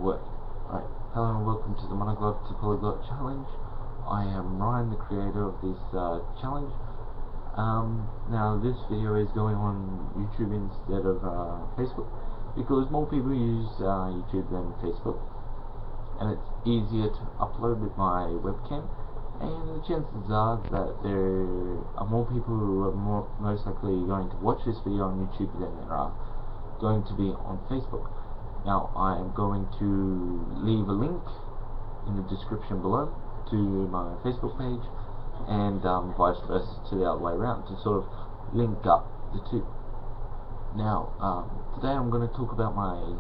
work. Right. Hello and welcome to the Monoglot to Polyglot challenge. I am Ryan, the creator of this challenge. Now this video is going on YouTube instead of Facebook because more people use YouTube than Facebook, and it's easier to upload with my webcam, and the chances are that there are more people who are most likely going to watch this video on YouTube than there are going to be on Facebook. Now I am going to leave a link in the description below to my Facebook page, and vice versa to the other way around, to sort of link up the two. Now today I'm going to talk about my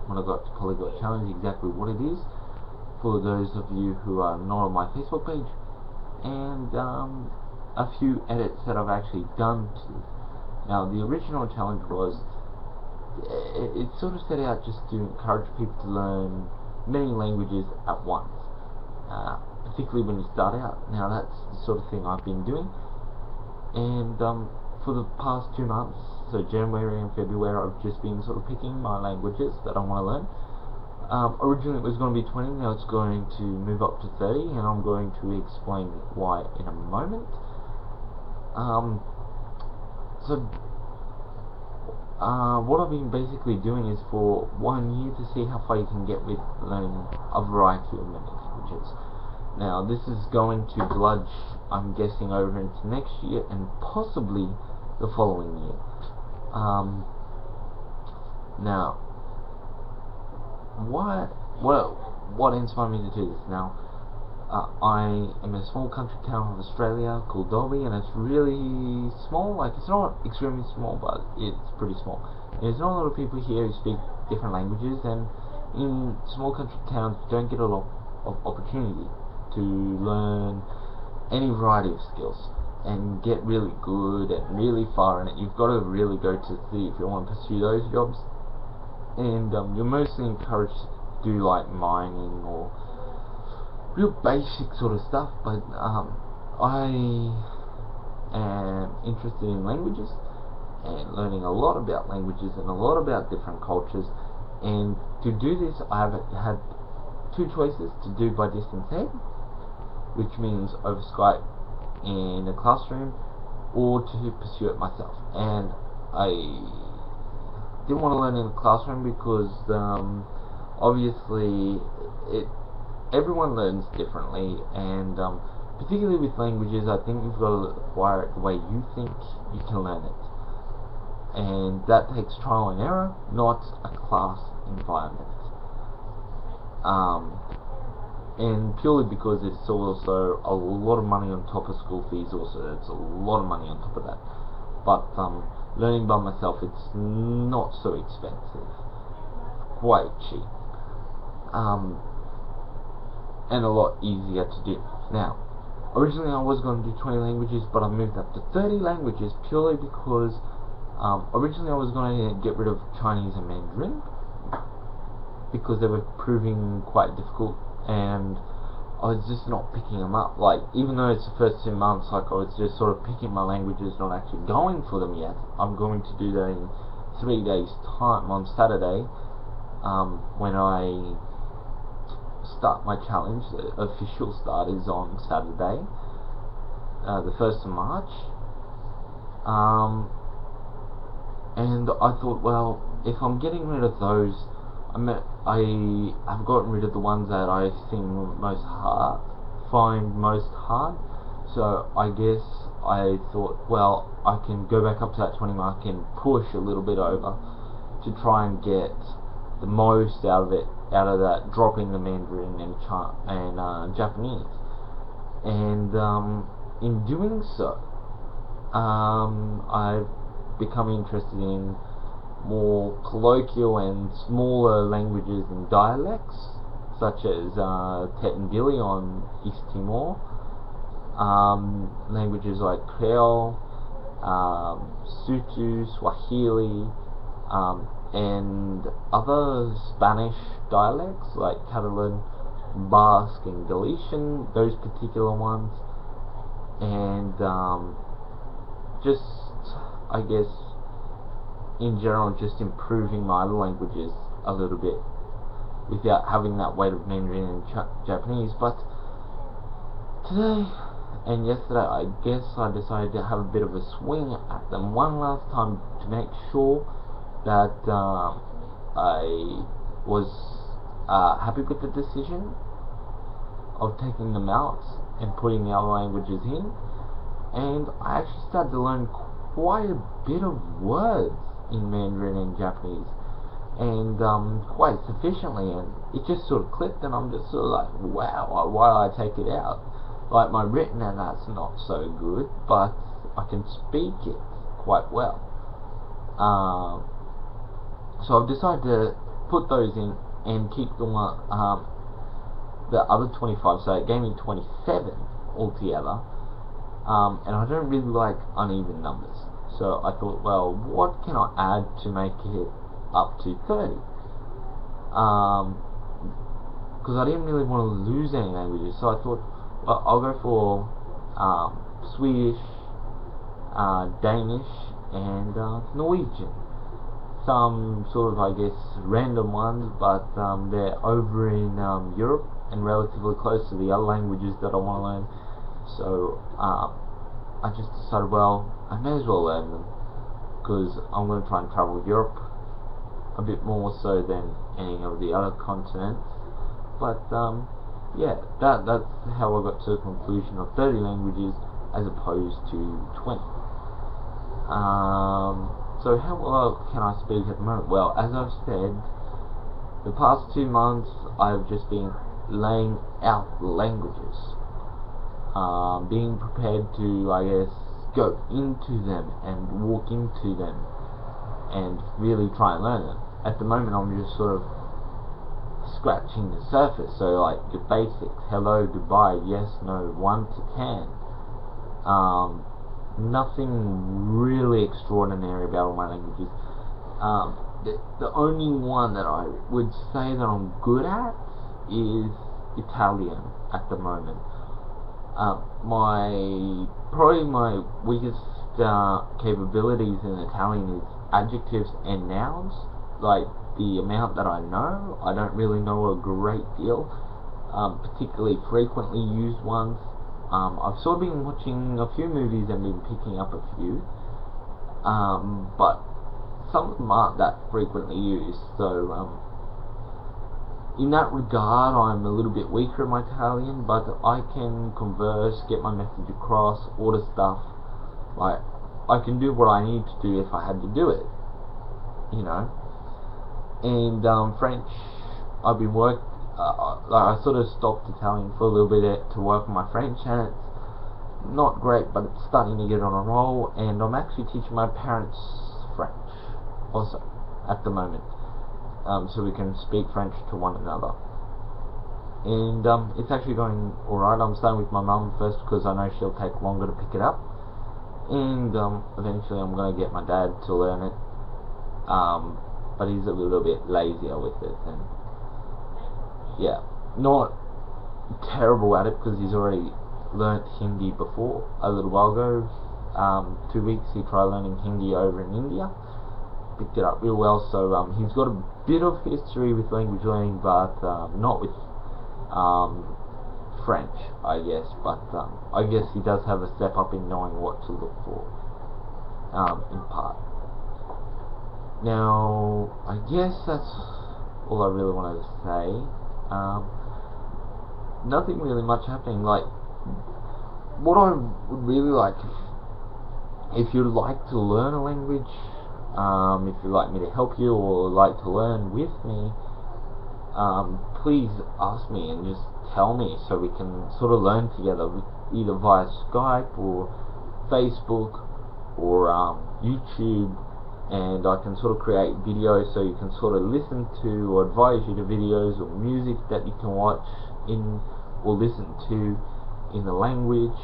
Monoglot to Polyglot challenge, exactly what it is, for those of you who are not on my Facebook page, and a few edits that I've actually done to it. Now the original challenge was, it sort of set out just to encourage people to learn many languages at once, particularly when you start out. Now that's the sort of thing I've been doing, and for the past 2 months, so January and February, I've just been sort of picking my languages that I want to learn. Originally it was going to be 20, now it's going to move up to 30, and I'm going to explain why in a moment. What I've been basically doing is for 1 year to see how far you can get with learning a variety of many languages. Now this is going to bludge, I'm guessing, over into next year and possibly the following year. Now what inspired me to do this? Now I am in a small country town of Australia called Dolby, and it's really small. Like, it's not extremely small, but it's pretty small. There's not a lot of people here who speak different languages, and in small country towns you don't get a lot of opportunity to learn any variety of skills and get really good and really far in it. You've got to really go to the city if you want to pursue those jobs, and you're mostly encouraged to do like mining or real basic sort of stuff, but I am interested in languages and learning a lot about languages and a lot about different cultures, and to do this I have had two choices: to do by distance aid, which means over Skype in a classroom, or to pursue it myself. And I didn't want to learn in a classroom because obviously everyone learns differently, and particularly with languages, I think you've got to acquire it the way you think you can learn it, and that takes trial and error, not a class environment. And purely because it's also a lot of money on top of school fees. Also, it's a lot of money on top of that. But learning by myself, it's not so expensive, quite cheap, and a lot easier to do. Now, originally I was going to do 20 languages, but I moved up to 30 languages purely because originally I was going to get rid of Chinese and Mandarin because they were proving quite difficult, and I was just not picking them up. Like, even though it's the first 2 months, like, I was just sort of picking my languages, not actually going for them yet. I'm going to do that in 3 days time on Saturday, when I start my challenge. The official start is on Saturday, the 1st of March, and I thought, well, if I'm getting rid of those, I've gotten rid of the ones that I find most hard. So I guess I thought, well, I can go back up to that 20 mark and push a little bit over to try and get the most out of it, out of that, dropping the Mandarin and Japanese. And in doing so, I've become interested in more colloquial and smaller languages and dialects, such as Tet and Dili on East Timor, languages like Creole, Sutu, Swahili, and other Spanish dialects like Catalan, Basque, and Galician, those particular ones, and just, I guess, in general, just improving my other languages a little bit, without having that weight of Mandarin and Japanese. But today and yesterday, I guess I decided to have a bit of a swing at them one last time to make sure that I was happy with the decision of taking them out and putting the other languages in. And I actually started to learn quite a bit of words in Mandarin and Japanese, and quite sufficiently, and it just sort of clicked, and I'm just sort of like, wow, why did I take it out? Like, my written and that's not so good, but I can speak it quite well. So I've decided to put those in and keep the other 25, so it gave me 27 altogether. And I don't really like uneven numbers, so I thought, well, what can I add to make it up to 30? Because I didn't really want to lose any languages, so I thought, well, I'll go for Swedish, Danish, and Norwegian. Some sort of, I guess, random ones, but they're over in Europe and relatively close to the other languages that I want to learn. So I just decided, well, I may as well learn them, because I'm going to try and travel Europe a bit more so than any of the other continents. But yeah, that's how I got to the conclusion of 30 languages as opposed to 20. So how well can I speak at the moment? Well, as I've said, the past 2 months I've just been laying out languages, being prepared to, I guess, go into them and walk into them and really try and learn them. At the moment I'm just sort of scratching the surface, so like your basics, hello, goodbye, yes, no, 1 to 10. Nothing really extraordinary about all my languages. The only one that I would say that I'm good at is Italian at the moment. Probably my weakest capabilities in Italian is adjectives and nouns. Like, the amount that I know, I don't really know a great deal, particularly frequently used ones. I've sort of been watching a few movies and been picking up a few, but some of them aren't that frequently used, so in that regard I'm a little bit weaker in my Italian, but I can converse, get my message across, order stuff. Like, I can do what I need to do if I had to do it, you know. And French, I've been I sort of stopped Italian for a little bit to work on my French, and it's not great, but it's starting to get on a roll, and I'm actually teaching my parents French also at the moment, so we can speak French to one another. And it's actually going alright. I'm starting with my mum first because I know she'll take longer to pick it up, and eventually I'm going to get my dad to learn it, but he's a little bit lazier with it, and yeah, not terrible at it because he's already learnt Hindi before a little while ago. 2 weeks he tried learning Hindi over in India, picked it up real well, so he's got a bit of history with language learning, but not with French, I guess, but I guess he does have a step up in knowing what to look for, in part. Now, I guess that's all I really wanted to say. Nothing really much happening. Like, what I would really like, if you'd like to learn a language, if you'd like me to help you or like to learn with me, please ask me and just tell me so we can sort of learn together, either via Skype or Facebook or YouTube, and I can sort of create videos so you can sort of listen to or advise you to videos or music that you can watch in or listen to in the language.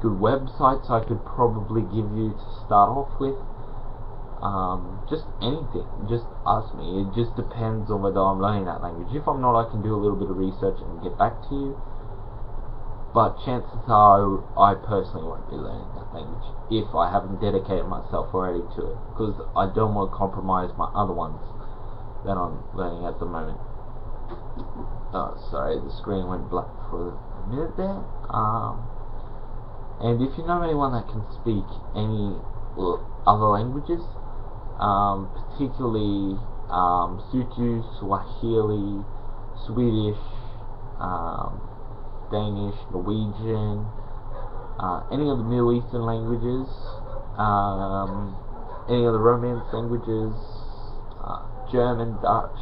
Good websites I could probably give you to start off with. Just anything, just ask me. It just depends on whether I'm learning that language. If I'm not, I can do a little bit of research and get back to you, but chances are I personally won't be learning that language if I haven't dedicated myself already to it, because I don't want to compromise my other ones that I'm learning at the moment. Oh, sorry, the screen went black for a minute there. And if you know anyone that can speak any other languages, particularly Sutu, Swahili, Swedish, Danish, Norwegian, any of the Middle Eastern languages, any of the Romance languages, German, Dutch,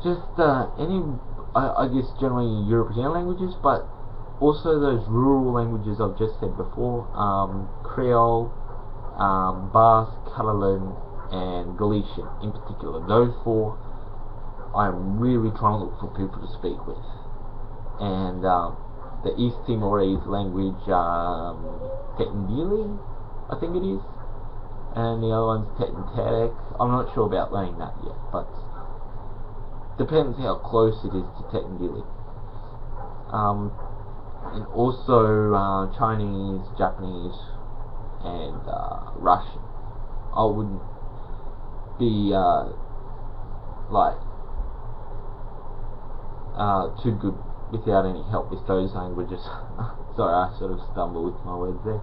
just any, I guess generally European languages, but also those rural languages I've just said before, Creole, Basque, Catalan, and Galician in particular. Those four I'm really trying to look for people to speak with. And the East Timorese language, Tetindili, I think it is, and the other one's Tetinterek. I'm not sure about learning that yet, but depends how close it is to Tetindili. And also Chinese, Japanese, and Russian. I wouldn't be too good without any help with those languages. Sorry, I sort of stumbled with my words there.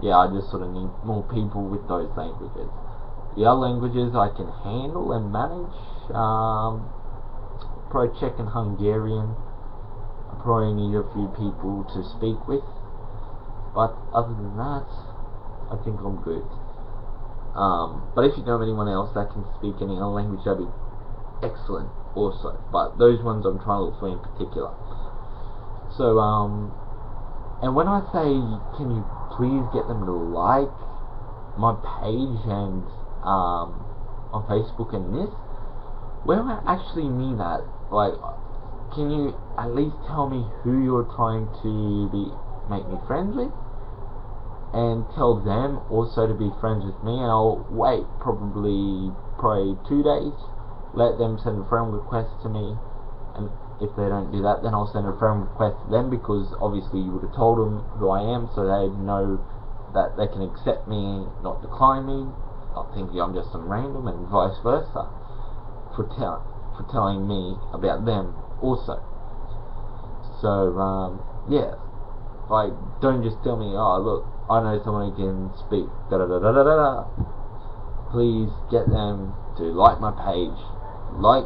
Yeah, I just sort of need more people with those languages. The other languages I can handle and manage. Probably Czech and Hungarian. I probably need a few people to speak with, but other than that, I think I'm good. But if you know anyone else that can speak any other language, that'd be excellent also. But those ones I'm trying to look for in particular. So, and when I say, can you please get them to like my page and on Facebook and this, when I actually mean that, like, can you at least tell me who you're trying to make me friends with, and tell them also to be friends with me, and I'll wait probably 2 days, let them send a friend request to me, and if they don't do that, then I'll send a friend request to them, because obviously you would have told them who I am, so they know that they can accept me, not decline me, not thinking I'm just some random, and vice versa, for telling me about them also. So yeah, like, don't just tell me, oh look, I know someone who can speak da da da da da da. Please get them to like my page, like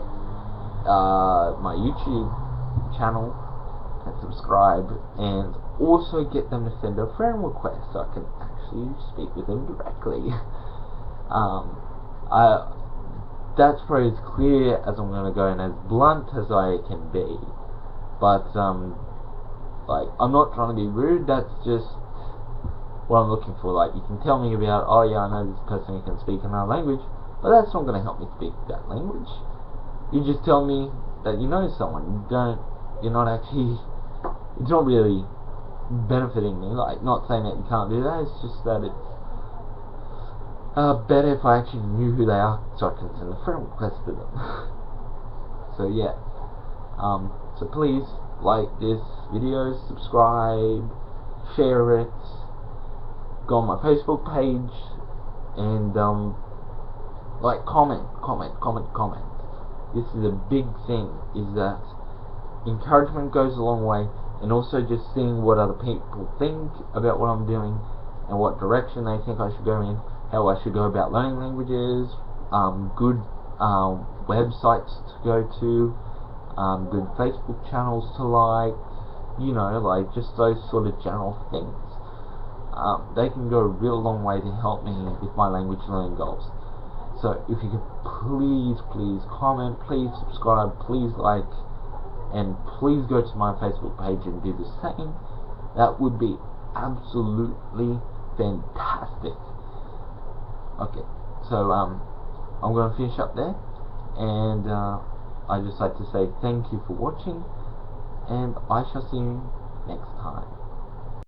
my YouTube channel, and subscribe, and also get them to send a friend request so I can actually speak with them directly. That's probably as clear as I'm going to go and as blunt as I can be, but like, I'm not trying to be rude, that's just what I'm looking for. Like, you can tell me about, oh yeah, I know this person who can speak another language, but that's not going to help me speak that language. You just tell me that you know someone, you're not actually, it's not really benefiting me. Like, not saying that you can't do that, it's just that it's better if I actually knew who they are, so I can send a friend request to them. So yeah, so please like this video, subscribe, share it, go on my Facebook page, and like, comment. This is a big thing, is that encouragement goes a long way, and also just seeing what other people think about what I'm doing and what direction they think I should go in, how I should go about learning languages, good websites to go to, good Facebook channels to like, you know, like just those sort of general things. They can go a real long way to help me with my language learning goals. So if you could please comment, please subscribe, please like, and please go to my Facebook page and do the same, that would be absolutely fantastic. Okay, so I'm going to finish up there, and I'd just like to say thank you for watching, and I shall see you next time.